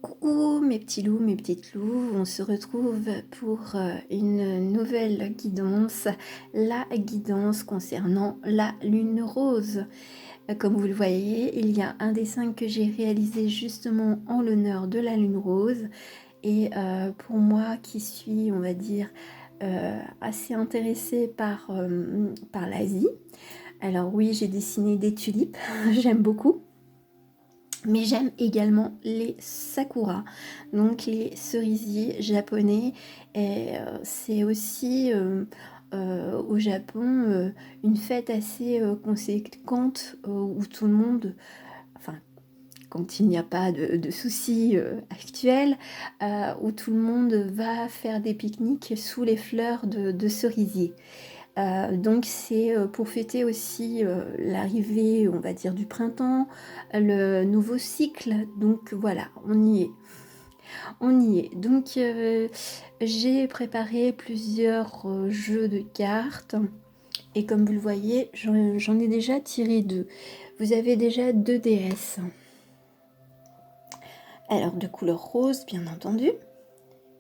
Coucou mes petits loups, mes petites loups, on se retrouve pour une nouvelle guidance, la guidance concernant la lune rose. Comme vous le voyez, il y a un dessin que j'ai réalisé justement en l'honneur de la lune rose. Et pour moi qui suis, on va dire, assez intéressée par l'Asie, alors oui, j'ai dessiné des tulipes, j'aime beaucoup. Mais j'aime également les sakura, donc les cerisiers japonais. Et c'est aussi au Japon une fête assez conséquente où tout le monde, enfin quand il n'y a pas de soucis actuels, où tout le monde va faire des pique-niques sous les fleurs de cerisier. Donc c'est pour fêter aussi l'arrivée, on va dire, du printemps, le nouveau cycle. Donc voilà, on y est. On y est. Donc j'ai préparé plusieurs jeux de cartes. Et comme vous le voyez, j'en ai déjà tiré deux. Vous avez déjà deux déesses. Alors de couleur rose, bien entendu.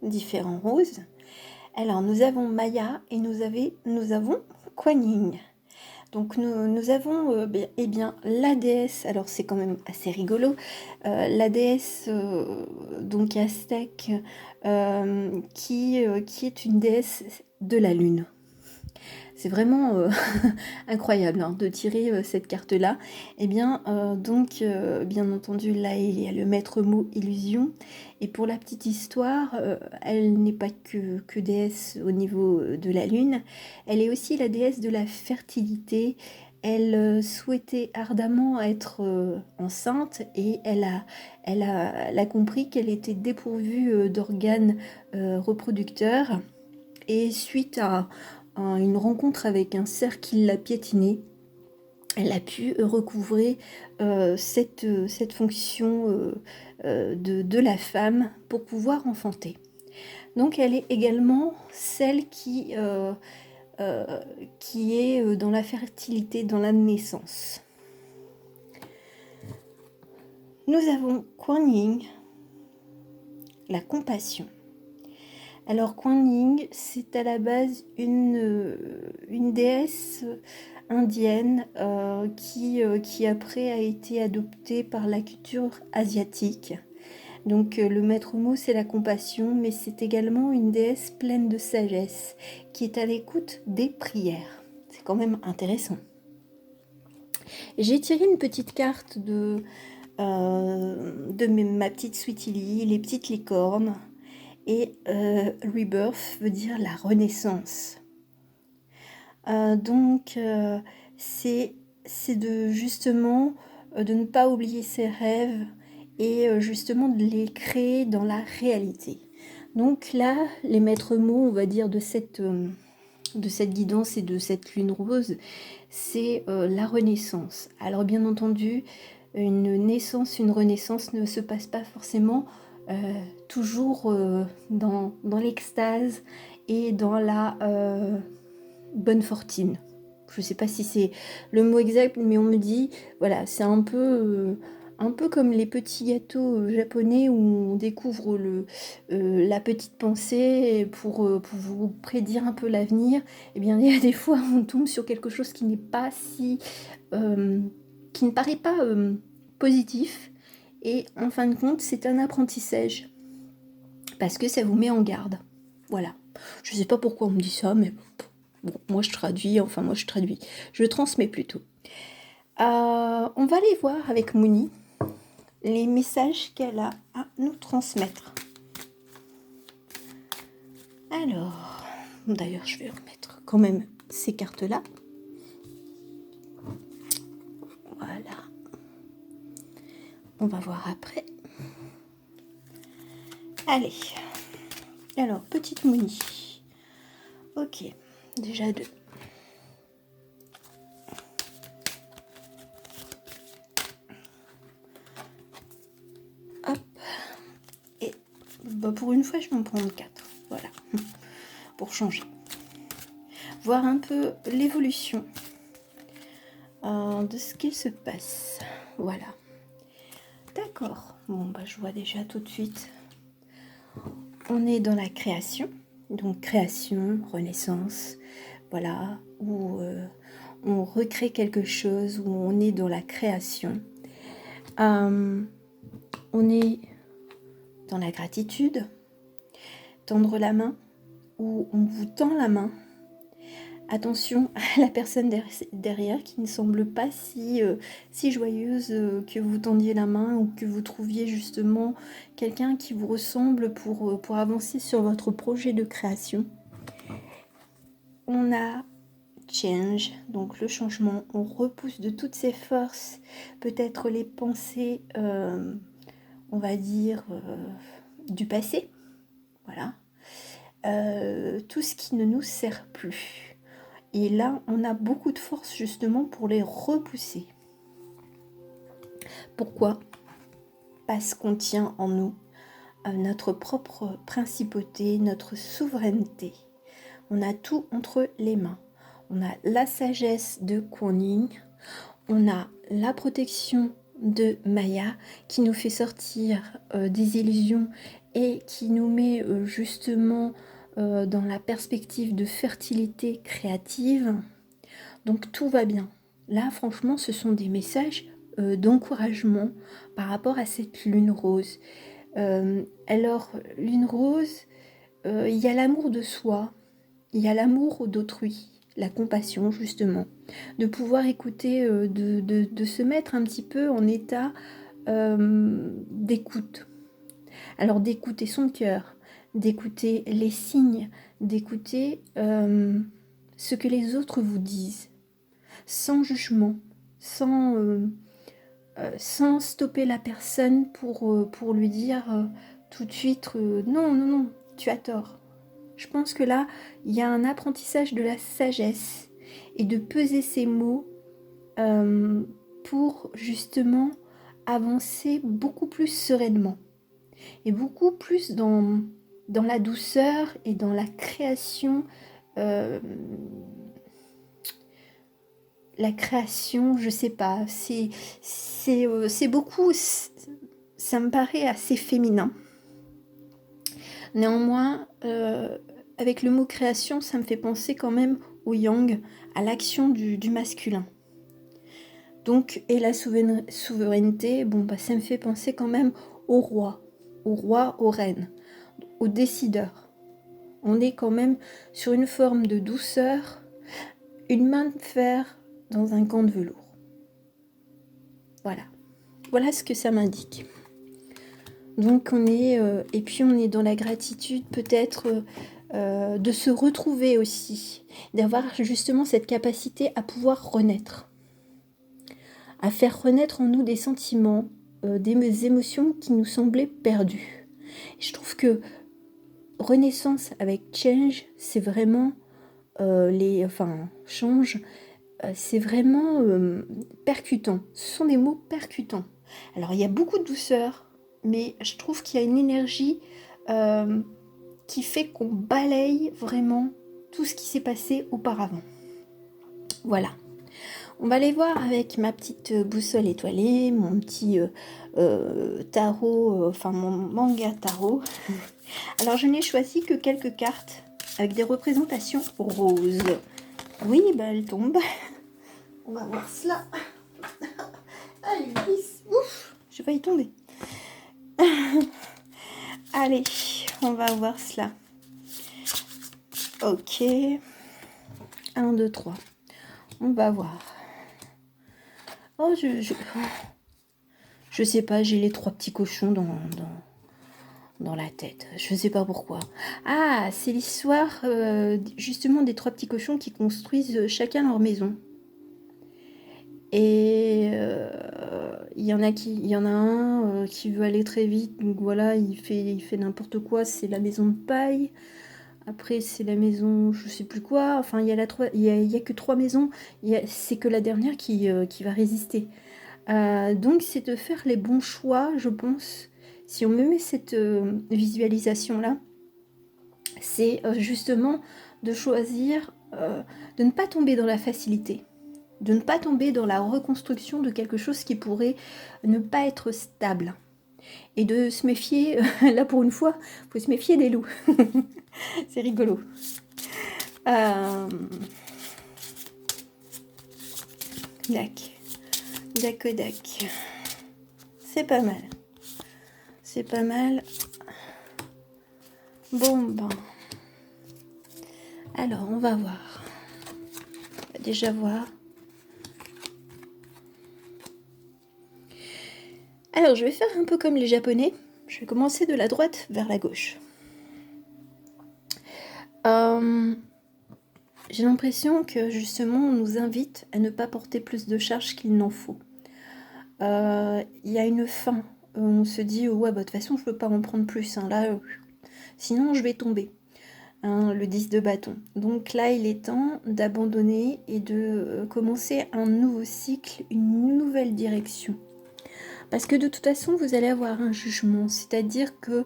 Différents roses. Alors nous avons Maya et nous avons Kuan Yin. Donc nous avons eh bien la déesse, alors c'est quand même assez rigolo, la déesse donc aztèque qui est une déesse de la lune. C'est vraiment incroyable hein, de tirer cette carte-là. Et bien, bien entendu, là, il y a le maître mot illusion. Et pour la petite histoire, elle n'est pas que déesse au niveau de la lune. Elle est aussi la déesse de la fertilité. Elle souhaitait ardemment être enceinte et elle a compris qu'elle était dépourvue d'organes reproducteurs. Et suite à une rencontre avec un cerf qui l'a piétiné, elle a pu recouvrer cette fonction de la femme pour pouvoir enfanter. Donc elle est également celle qui est dans la fertilité, dans la naissance. Nous avons Kuan Yin, la compassion. Alors Kuan Yin, c'est à la base une déesse indienne qui après a été adoptée par la culture asiatique. Donc le maître mot c'est la compassion, mais c'est également une déesse pleine de sagesse qui est à l'écoute des prières. C'est quand même intéressant. J'ai tiré une petite carte de ma petite Sweetie Lee, les petites licornes. Et Rebirth veut dire la renaissance. Donc c'est de justement de ne pas oublier ses rêves et justement de les créer dans la réalité. Donc là, les maîtres mots, on va dire, de cette guidance et de cette lune rose, c'est la renaissance. Alors bien entendu, une naissance, une renaissance ne se passe pas forcément toujours dans l'extase et dans la bonne fortune. Je ne sais pas si c'est le mot exact, mais on me dit, voilà, c'est un peu comme les petits gâteaux japonais où on découvre la petite pensée pour vous prédire un peu l'avenir. Eh bien, il y a des fois, on tombe sur quelque chose qui n'est pas qui ne paraît pas positif. Et en fin de compte, c'est un apprentissage. Parce que ça vous met en garde. Voilà. Je ne sais pas pourquoi on me dit ça, mais bon, moi je traduis, je transmets plutôt. On va aller voir avec Mouni les messages qu'elle a à nous transmettre. Alors, d'ailleurs, je vais remettre quand même ces cartes-là. Voilà. On va voir après. Allez. Alors, petite Mouni. Ok, déjà deux. Hop. Et bah, pour une fois, je vais en prendre 4. Voilà. Pour changer. Voir un peu l'évolution de ce qu'il se passe. Voilà. D'accord. Bon, bah, je vois déjà tout de suite. On est dans la création, donc création, renaissance, voilà, où on recrée quelque chose, où on est dans la création. On est dans la gratitude, tendre la main, où on vous tend la main. Attention à la personne derrière qui ne semble pas si joyeuse que vous tendiez la main ou que vous trouviez justement quelqu'un qui vous ressemble pour avancer sur votre projet de création. On a change, donc le changement, on repousse de toutes ses forces, peut-être les pensées, on va dire, du passé, voilà, tout ce qui ne nous sert plus. Et là, on a beaucoup de force justement pour les repousser. Pourquoi ? Parce qu'on tient en nous notre propre principauté, notre souveraineté. On a tout entre les mains. On a la sagesse de Kuan Yin, on a la protection de Maya qui nous fait sortir des illusions et qui nous met justement dans la perspective de fertilité créative. Donc tout va bien. Là, franchement, ce sont des messages d'encouragement par rapport à cette lune rose. Alors, lune rose, il y a l'amour de soi, il y a l'amour d'autrui, la compassion justement, de pouvoir écouter, de se mettre un petit peu en état d'écoute. Alors d'écouter son cœur, d'écouter les signes, d'écouter ce que les autres vous disent, sans jugement, sans stopper la personne pour lui dire tout de suite non, non, non, tu as tort. Je pense que là, il y a un apprentissage de la sagesse et de peser ses mots pour justement avancer beaucoup plus sereinement et beaucoup plus dans la douceur et dans la création. La création, je sais pas, c'est beaucoup, ça me paraît assez féminin. Néanmoins, avec le mot création, ça me fait penser quand même au yang, à l'action du masculin. Donc, et la souveraineté, bon, bah, ça me fait penser quand même au roi, aux reines, aux décideurs. On est quand même sur une forme de douceur, une main de fer dans un gant de velours. Voilà. Voilà ce que ça m'indique. Donc on est, et puis on est dans la gratitude peut-être de se retrouver aussi, d'avoir justement cette capacité à pouvoir renaître, à faire renaître en nous des sentiments, des émotions qui nous semblaient perdues. Et je trouve que renaissance avec change, c'est vraiment change, c'est vraiment percutant. Ce sont des mots percutants. Alors il y a beaucoup de douceur, mais je trouve qu'il y a une énergie qui fait qu'on balaye vraiment tout ce qui s'est passé auparavant. Voilà. On va aller voir avec ma petite boussole étoilée, mon petit tarot, mon manga tarot. Alors je n'ai choisi que quelques cartes avec des représentations roses. Oui, bah elle tombe. On va voir cela. Allez, ouf, je vais y tomber. Allez, on va voir cela. Ok. 1, 2, 3. On va voir. Oh, je sais pas, j'ai les 3 petits cochons dans la tête. Je sais pas pourquoi. Ah, c'est l'histoire justement des 3 petits cochons qui construisent chacun leur maison. Et il y en a un qui veut aller très vite, donc voilà, il fait n'importe quoi, c'est la maison de paille. Après, c'est la maison, je sais plus quoi. Enfin, il y a que 3 maisons. C'est que la dernière qui va résister. Donc, c'est de faire les bons choix, je pense. Si on me met cette visualisation-là, c'est justement de choisir, de ne pas tomber dans la facilité, de ne pas tomber dans la reconstruction de quelque chose qui pourrait ne pas être stable. Et de se méfier, là pour une fois, faut se méfier des loups. C'est rigolo. Euh, Dac. Dac. C'est pas mal. C'est pas mal. Bon, ben. Alors, on va voir. On va déjà voir. Alors, je vais faire un peu comme les Japonais. Je vais commencer de la droite vers la gauche. J'ai l'impression que justement on nous invite à ne pas porter plus de charges qu'il n'en faut. Il y a une fin. On se dit ouais bah de toute façon je peux pas en prendre plus. Hein, là, sinon je vais tomber. Hein, le 10 de bâton. Donc là il est temps d'abandonner et de commencer un nouveau cycle, une nouvelle direction. Parce que de toute façon, vous allez avoir un jugement, c'est-à-dire que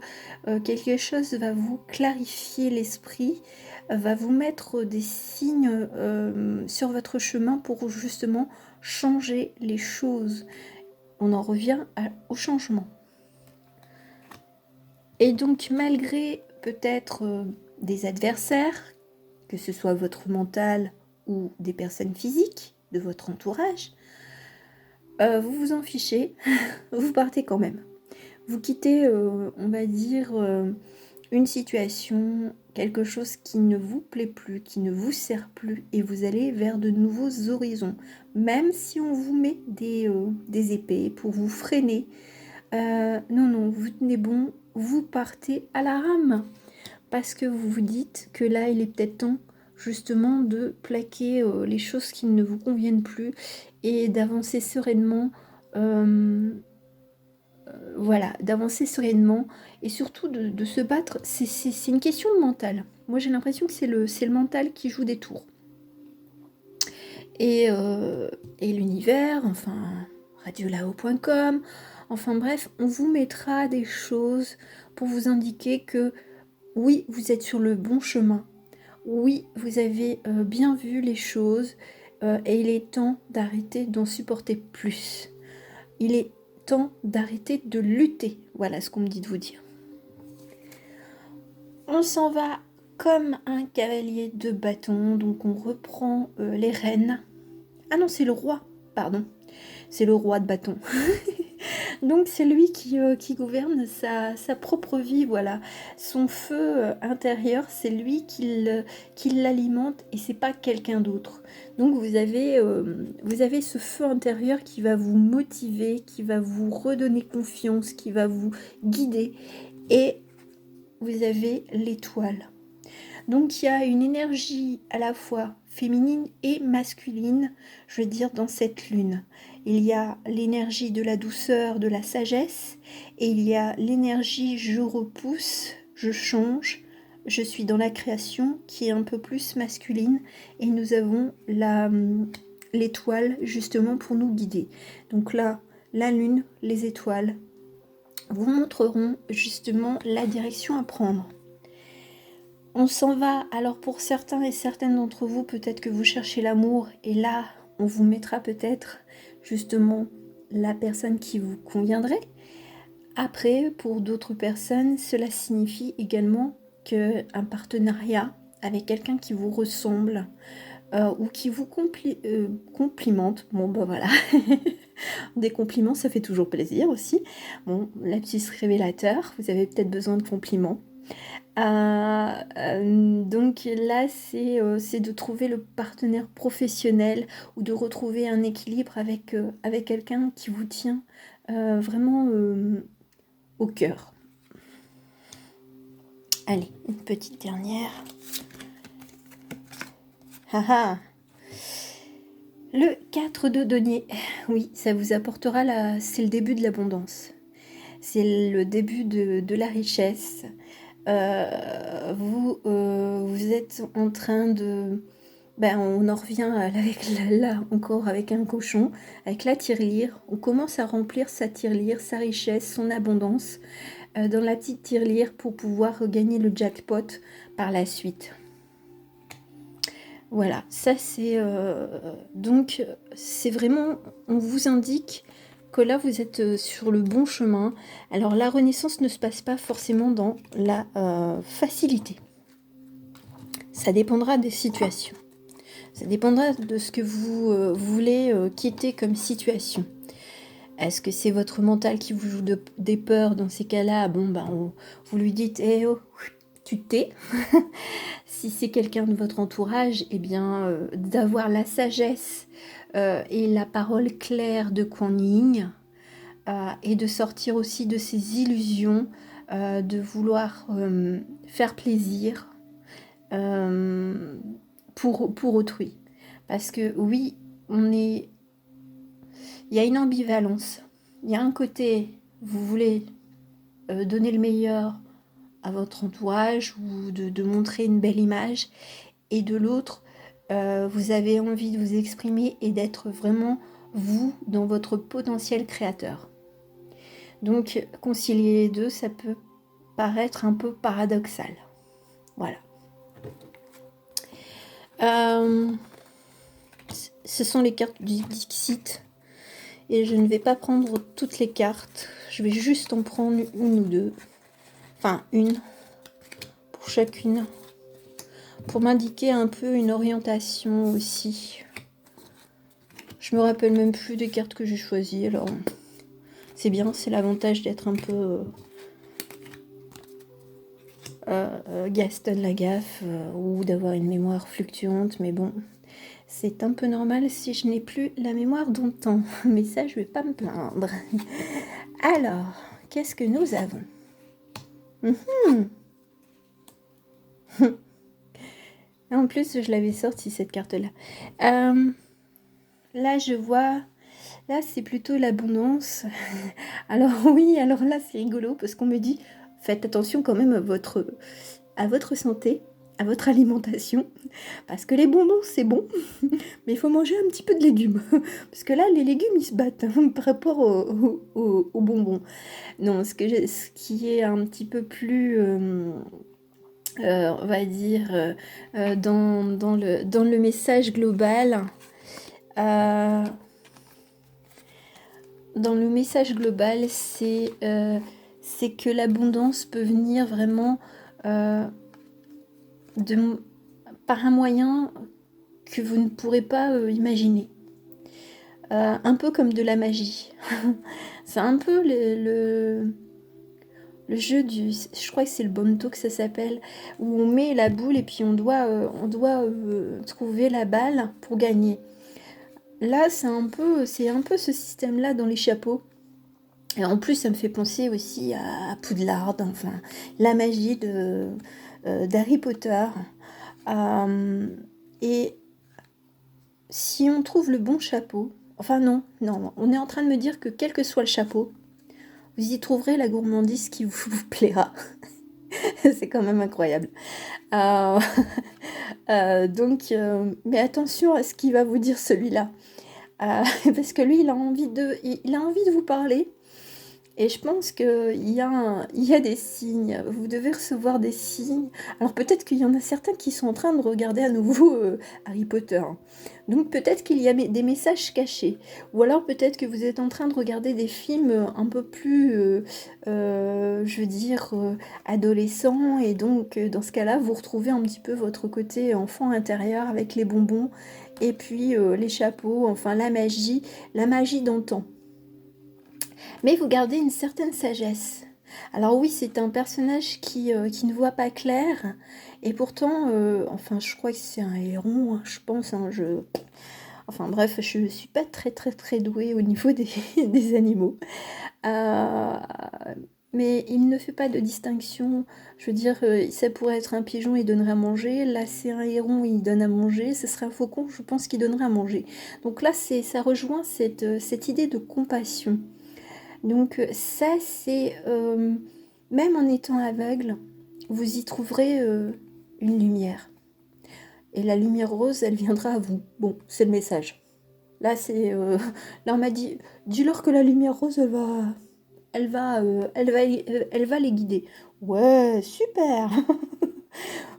quelque chose va vous clarifier l'esprit, va vous mettre des signes sur votre chemin pour justement changer les choses. On en revient au changement. Et donc, malgré peut-être des adversaires, que ce soit votre mental ou des personnes physiques de votre entourage, vous vous en fichez, vous partez quand même. Vous quittez, on va dire, une situation, quelque chose qui ne vous plaît plus, qui ne vous sert plus, et vous allez vers de nouveaux horizons. Même si on vous met des épées pour vous freiner, non, vous tenez bon, vous partez à la rame. Parce que vous vous dites que là, il est peut-être temps justement de plaquer les choses qui ne vous conviennent plus et d'avancer sereinement. Voilà, d'avancer sereinement et surtout de se battre. C'est une question de mental. Moi, j'ai l'impression que c'est le mental qui joue des tours. Et l'univers, enfin, radiolao.com, enfin bref, on vous mettra des choses pour vous indiquer que oui, vous êtes sur le bon chemin. Oui, vous avez bien vu les choses et il est temps d'arrêter d'en supporter plus. Il est temps d'arrêter de lutter. Voilà ce qu'on me dit de vous dire. On s'en va comme un cavalier de bâton, donc on reprend les rênes. Ah non, c'est le roi, pardon. C'est le roi de bâton. Donc c'est lui qui gouverne sa propre vie, voilà. Son feu intérieur, c'est lui qui l'alimente et c'est pas quelqu'un d'autre. Donc vous avez ce feu intérieur qui va vous motiver, qui va vous redonner confiance, qui va vous guider. Et vous avez l'étoile. Donc il y a une énergie à la fois féminine et masculine, je veux dire, dans cette lune. Il y a l'énergie de la douceur, de la sagesse, et il y a l'énergie je repousse, je change, je suis dans la création, qui est un peu plus masculine, et nous avons l'étoile justement pour nous guider. Donc là, la lune, les étoiles vous montreront justement la direction à prendre. On s'en va, alors pour certains et certaines d'entre vous, peut-être que vous cherchez l'amour, et là, on vous mettra peut-être justement la personne qui vous conviendrait. Après, pour d'autres personnes, cela signifie également qu'un partenariat avec quelqu'un qui vous ressemble ou qui vous complimente, bon bah voilà, des compliments ça fait toujours plaisir aussi. Bon, lapsus révélateur, vous avez peut-être besoin de compliments. Donc là, c'est de trouver le partenaire professionnel ou de retrouver un équilibre avec quelqu'un qui vous tient vraiment au cœur. Allez, une petite dernière. Haha. Le 4 de denier. Oui, ça vous apportera c'est le début de l'abondance. C'est le début de la richesse. Vous êtes en train de... Ben, on en revient là encore avec un cochon, avec la tirelire. On commence à remplir sa tirelire, sa richesse, son abondance dans la petite tirelire pour pouvoir gagner le jackpot par la suite. Voilà, ça c'est... donc, c'est vraiment... On vous indique que là, vous êtes sur le bon chemin. Alors, la renaissance ne se passe pas forcément dans la facilité. Ça dépendra des situations. Ça dépendra de ce que vous voulez quitter comme situation. Est-ce que c'est votre mental qui vous joue des peurs? Dans ces cas-là, bon, ben, vous lui dites, eh oh, tu te tais. Si c'est quelqu'un de votre entourage, eh bien, d'avoir la sagesse et la parole claire de Kuan Yin, et de sortir aussi de ces illusions, de vouloir faire plaisir pour autrui. Parce que oui, il y a une ambivalence. Il y a un côté, vous voulez donner le meilleur à votre entourage ou de montrer une belle image, et de l'autre, vous avez envie de vous exprimer et d'être vraiment vous dans votre potentiel créateur. Donc concilier les deux, ça peut paraître un peu paradoxal. Voilà. Ce sont les cartes du Dixit. Et je ne vais pas prendre toutes les cartes. Je vais juste en prendre une ou deux. Enfin, une pour chacune. Pour m'indiquer un peu une orientation aussi. Je me rappelle même plus des cartes que j'ai choisies. Alors, c'est bien, c'est l'avantage d'être un peu Gaston Lagaffe ou d'avoir une mémoire fluctuante. Mais bon, c'est un peu normal si je n'ai plus la mémoire d'antan. Mais ça, je vais pas me plaindre. Alors, qu'est-ce que nous avons? En plus, je l'avais sortie, cette carte-là. Là, je vois... Là, c'est plutôt l'abondance. Alors oui, alors là, c'est rigolo parce qu'on me dit, faites attention quand même à votre santé, à votre alimentation. Parce que les bonbons, c'est bon, mais il faut manger un petit peu de légumes. Parce que là, les légumes, ils se battent par rapport aux bonbons. Non, ce qui est un petit peu plus... on va dire, dans le message global. Dans le message global, c'est que l'abondance peut venir vraiment par un moyen que vous ne pourrez pas imaginer. Un peu comme de la magie. C'est un peu le jeu du... Je crois que c'est le Bonto que ça s'appelle, où on met la boule et puis on doit trouver la balle pour gagner. Là, c'est un peu ce système-là dans les chapeaux. Et en plus, ça me fait penser aussi à Poudlard, enfin, la magie d'Harry Potter. Et si on trouve le bon chapeau, enfin non, on est en train de me dire que quel que soit le chapeau, vous y trouverez la gourmandise qui vous plaira. C'est quand même incroyable. Donc, mais attention à ce qu'il va vous dire celui-là. Parce que lui, il a envie de vous parler. Et je pense qu'il y a des signes. Vous devez recevoir des signes. Alors peut-être qu'il y en a certains qui sont en train de regarder à nouveau Harry Potter. Donc peut-être qu'il y a des messages cachés. Ou alors peut-être que vous êtes en train de regarder des films un peu plus, je veux dire, adolescents. Et donc dans ce cas-là, vous retrouvez un petit peu votre côté enfant intérieur avec les bonbons. Et puis les chapeaux, enfin la magie d'antan. Mais vous gardez une certaine sagesse. Alors oui, c'est un personnage qui ne voit pas clair, et pourtant, enfin je crois que c'est un héron, hein, je pense, hein, enfin bref, je suis pas très très très douée au niveau des animaux. Mais il ne fait pas de distinction, je veux dire, ça pourrait être un pigeon, il donnerait à manger, là c'est un héron, il donne à manger, ce serait un faucon, je pense qu'il donnerait à manger. Donc là, ça rejoint cette idée de compassion. Donc ça, c'est... même en étant aveugle, vous y trouverez une lumière. Et la lumière rose, elle viendra à vous. Bon, c'est le message. Là, c'est... là, on m'a dit, dis-leur que la lumière rose, elle va les guider. Ouais, super.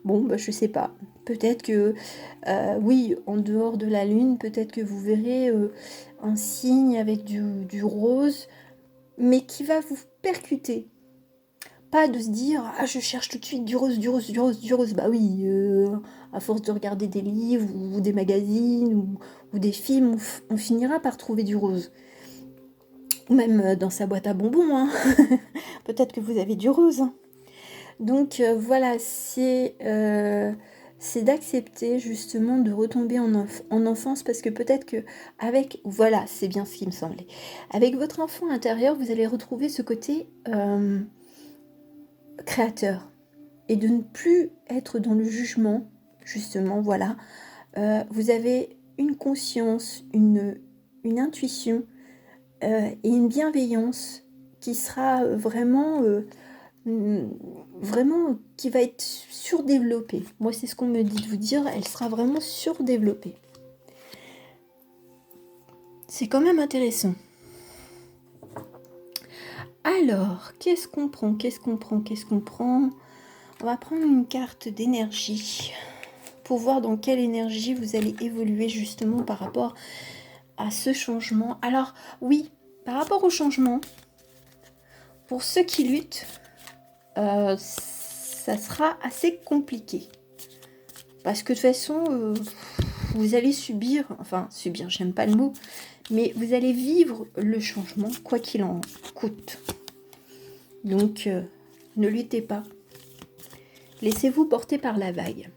Bon, bah, je sais pas. Peut-être que, oui, en dehors de la lune, peut-être que vous verrez un signe avec du rose, mais qui va vous percuter. Pas de se dire, ah, je cherche tout de suite du rose, du rose, du rose, du rose. Bah oui, à force de regarder des livres ou des magazines ou des films, on finira par trouver du rose. Ou même dans sa boîte à bonbons, hein. Peut-être que vous avez du rose. Hein. Donc voilà, c'est d'accepter justement de retomber en enfance parce que peut-être que avec, voilà, c'est bien ce qui me semblait. Avec votre enfant intérieur, vous allez retrouver ce côté créateur et de ne plus être dans le jugement, justement, voilà. Vous avez une conscience, une intuition et une bienveillance qui sera vraiment qui va être surdéveloppée. Moi, c'est ce qu'on me dit de vous dire, elle sera vraiment surdéveloppée. C'est quand même intéressant. Alors, qu'est-ce qu'on prend? On va prendre une carte d'énergie pour voir dans quelle énergie vous allez évoluer justement par rapport à ce changement. Alors, oui, par rapport au changement, pour ceux qui luttent, ça sera assez compliqué. Parce que de toute façon, vous allez subir, j'aime pas le mot, mais vous allez vivre le changement, quoi qu'il en coûte. Donc, ne luttez pas. Laissez-vous porter par la vague.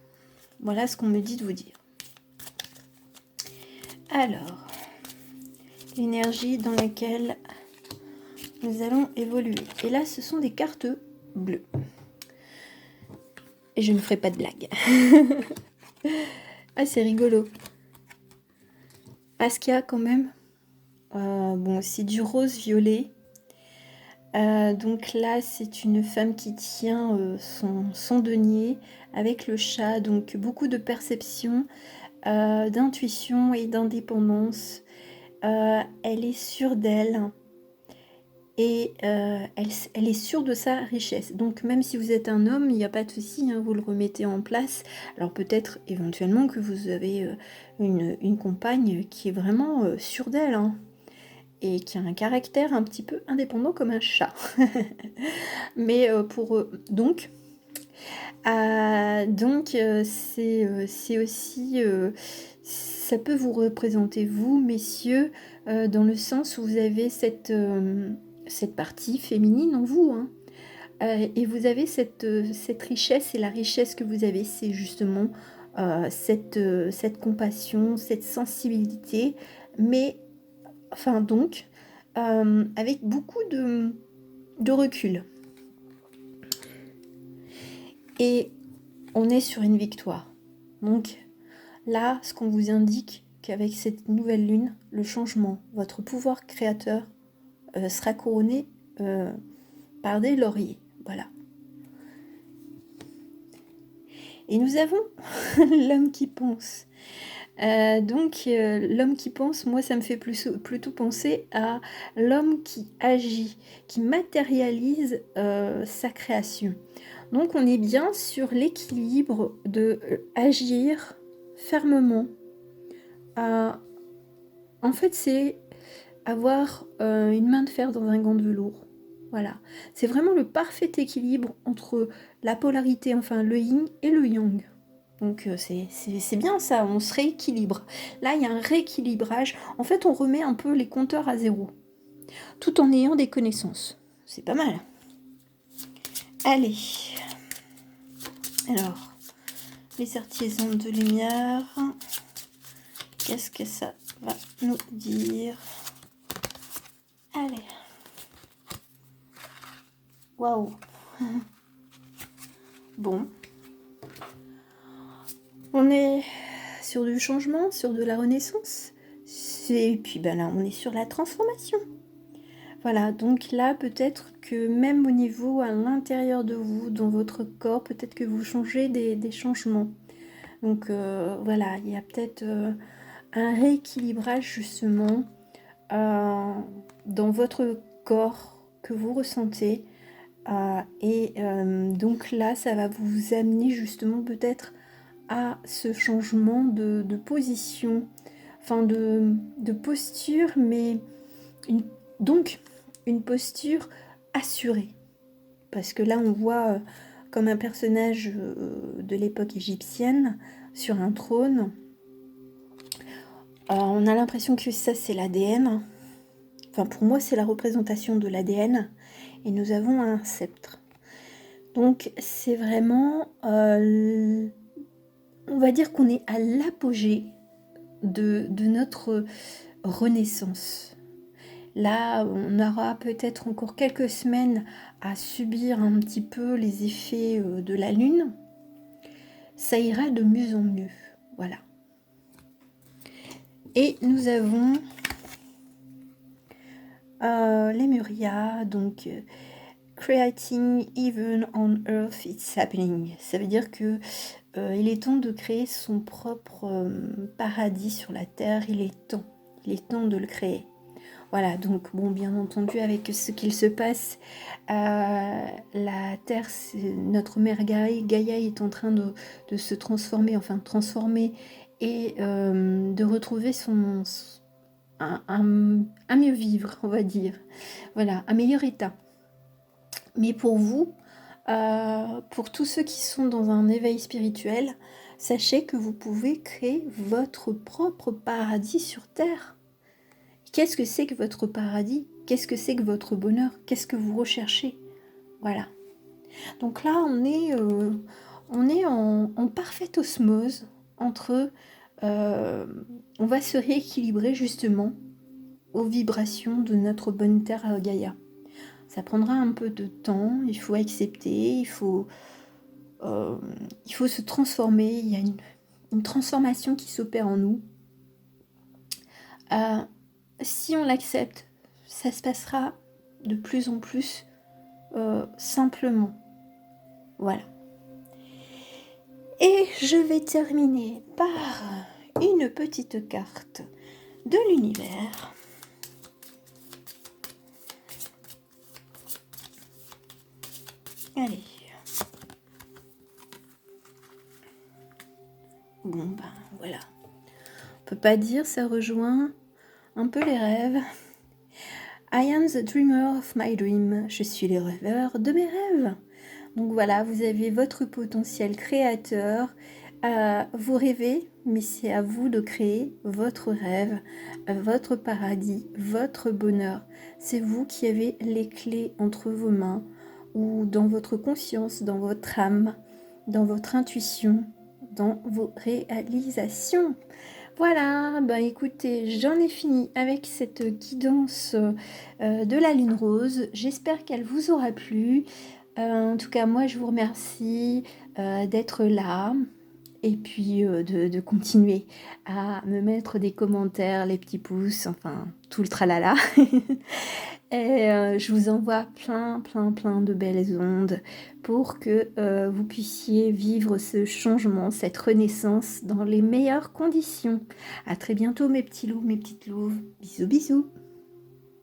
Voilà ce qu'on me dit de vous dire. Alors, l'énergie dans laquelle nous allons évoluer. Et là, ce sont des cartes bleues. Et je ne ferai pas de blague. Ah, c'est rigolo. Parce qu'il y a quand même... c'est du rose-violet. Donc là, c'est une femme qui tient son denier avec le chat. Donc beaucoup de perception, d'intuition et d'indépendance. Elle est sûre d'elle. Et elle est sûre de sa richesse. Donc même si vous êtes un homme, il n'y a pas de souci, hein, vous le remettez en place. Alors peut-être éventuellement que vous avez une compagne qui est vraiment sûre d'elle, hein, et qui a un caractère un petit peu indépendant comme un chat. Mais c'est aussi... ça peut vous représenter vous, messieurs, dans le sens où vous avez cette partie féminine en vous, hein. Et vous avez cette richesse, et la richesse que vous avez, c'est justement cette compassion, cette sensibilité, mais, avec beaucoup de recul. Et on est sur une victoire. Donc là, ce qu'on vous indique, qu'avec cette nouvelle lune, le changement, votre pouvoir créateur sera couronné par des lauriers. Voilà. Et nous avons l'homme qui pense. L'homme qui pense, moi, ça me fait plutôt penser à l'homme qui agit, qui matérialise sa création. Donc, on est bien sur l'équilibre de agir fermement. En fait, c'est avoir une main de fer dans un gant de velours. Voilà. C'est vraiment le parfait équilibre entre la polarité, le yin et le yang. Donc c'est bien ça, on se rééquilibre. Là, il y a un rééquilibrage. En fait, on remet un peu les compteurs à zéro, tout en ayant des connaissances. C'est pas mal. Allez. Alors, les artisans de lumière. Qu'est-ce que ça va nous dire? Allez. Waouh. Bon. On est sur du changement, sur de la renaissance. Et puis là, on est sur la transformation. Voilà, donc là, peut-être que même au niveau à l'intérieur de vous, dans votre corps, peut-être que vous changez des changements. Donc voilà, il y a peut-être un rééquilibrage justement dans votre corps que vous ressentez. Donc là, ça va vous amener justement peut-être à ce changement de position, enfin de posture, mais donc une posture assurée. Parce que là, on voit comme un personnage de l'époque égyptienne sur un trône. On a l'impression que ça, c'est l'ADN. Enfin, pour moi, c'est la représentation de l'ADN. Et nous avons un sceptre. Donc, c'est vraiment... on va dire qu'on est à l'apogée de notre renaissance. Là, on aura peut-être encore quelques semaines à subir un petit peu les effets de la Lune. Ça ira de mieux en mieux. Voilà. Et nous avons Lemuria, donc Creating even on Earth, it's happening. Ça veut dire que il est temps de créer son propre paradis sur la Terre. Il est temps de le créer. Voilà, donc bon, bien entendu, avec ce qu'il se passe, la Terre, notre mère Gaïa est en train de se transformer, et de retrouver un mieux vivre, on va dire. Voilà, un meilleur état. Mais pour vous, pour tous ceux qui sont dans un éveil spirituel, sachez que vous pouvez créer votre propre paradis sur Terre. Qu'est-ce que c'est que votre paradis? Qu'est-ce que c'est que votre bonheur? Qu'est-ce que vous recherchez? Voilà. Donc là, on est en parfaite osmose entre... on va se rééquilibrer justement aux vibrations de notre bonne terre Gaïa. Ça prendra un peu de temps, il faut accepter, il faut se transformer. Il y a une transformation qui s'opère en nous. Si on l'accepte, ça se passera de plus en plus simplement. Voilà. Et je vais terminer par une petite carte de l'univers. Allez. Bon, ben voilà. On peut pas dire, ça rejoint un peu les rêves. I am the dreamer of my dream. Je suis le rêveur de mes rêves. Donc voilà, vous avez votre potentiel créateur. Vous rêvez, mais c'est à vous de créer votre rêve, votre paradis, votre bonheur. C'est vous qui avez les clés entre vos mains ou dans votre conscience, dans votre âme, dans votre intuition, dans vos réalisations. Voilà, bah écoutez, j'en ai fini avec cette guidance de la lune rose. J'espère qu'elle vous aura plu. En tout cas, moi, je vous remercie d'être là et puis de continuer à me mettre des commentaires, les petits pouces, enfin, tout le tralala. Et je vous envoie plein de belles ondes pour que vous puissiez vivre ce changement, cette renaissance dans les meilleures conditions. À très bientôt mes petits loups, mes petites louves. Bisous bisous.